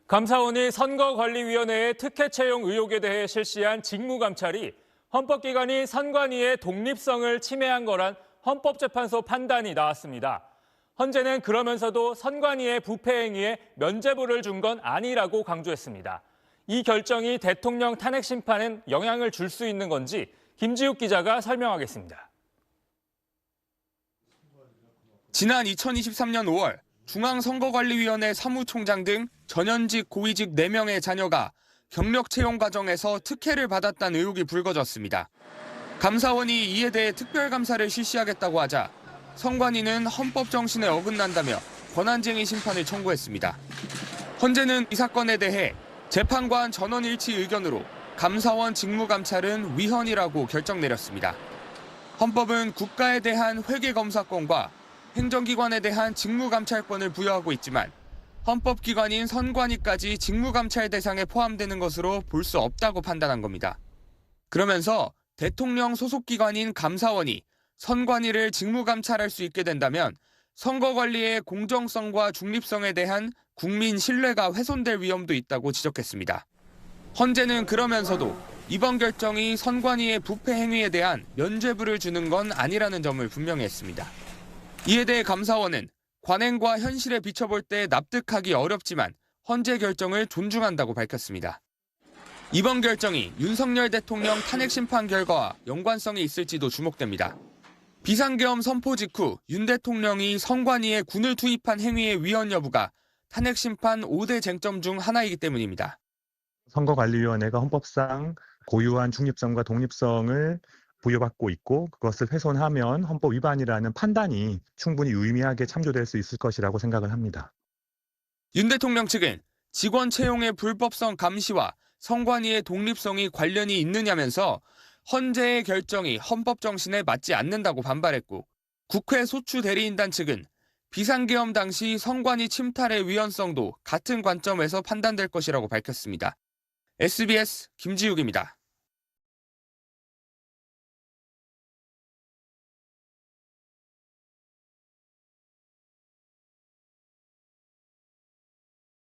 감사원이 선거관리위원회의 특혜 채용 의혹에 대해 실시한 직무감찰이 헌법기관이 선관위의 독립성을 침해한 거란 헌법재판소 판단이 나왔습니다. 헌재는 그러면서도 선관위의 부패 행위에 면죄부를 준 건 아니라고 강조했습니다. 이 결정이 대통령 탄핵 심판에 영향을 줄 수 있는 건지 김지욱 기자가 설명하겠습니다. 지난 2023년 5월 중앙선거관리위원회 사무총장 등 전현직 고위직 4명의 자녀가 경력 채용 과정에서 특혜를 받았다는 의혹이 불거졌습니다. 감사원이 이에 대해 특별감사를 실시하겠다고 하자 선관위는 헌법 정신에 어긋난다며 권한쟁의 심판을 청구했습니다. 헌재는 이 사건에 대해 재판관 전원 일치 의견으로 감사원 직무감찰은 위헌이라고 결정 내렸습니다. 헌법은 국가에 대한 회계검사권과 행정기관에 대한 직무감찰권을 부여하고 있지만 헌법기관인 선관위까지 직무감찰 대상에 포함되는 것으로 볼 수 없다고 판단한 겁니다. 그러면서 대통령 소속기관인 감사원이 선관위를 직무감찰할 수 있게 된다면 선거관리의 공정성과 중립성에 대한 국민 신뢰가 훼손될 위험도 있다고 지적했습니다. 헌재는 그러면서도 이번 결정이 선관위의 부패 행위에 대한 면죄부를 주는 건 아니라는 점을 분명히 했습니다. 이에 대해 감사원은 관행과 현실에 비춰볼 때 납득하기 어렵지만 헌재 결정을 존중한다고 밝혔습니다. 이번 결정이 윤석열 대통령 탄핵 심판 결과와 연관성이 있을지도 주목됩니다. 비상계엄 선포 직후 윤 대통령이 선관위에 군을 투입한 행위의 위헌 여부가 탄핵 심판 5대 쟁점 중 하나이기 때문입니다. 선거관리위원회가 헌법상 고유한 중립성과 독립성을 부여받고 있고 그것을 훼손하면 헌법 위반이라는 판단이 충분히 유의미하게 참조될 수 있을 것이라고 생각을 합니다. 윤 대통령 측은 직원 채용의 불법성 감시와 선관위의 독립성이 관련이 있느냐면서 헌재의 결정이 헌법 정신에 맞지 않는다고 반발했고 국회 소추 대리인단 측은 비상계엄 당시 선관위 침탈의 위헌성도 같은 관점에서 판단될 것이라고 밝혔습니다. SBS 김지욱입니다.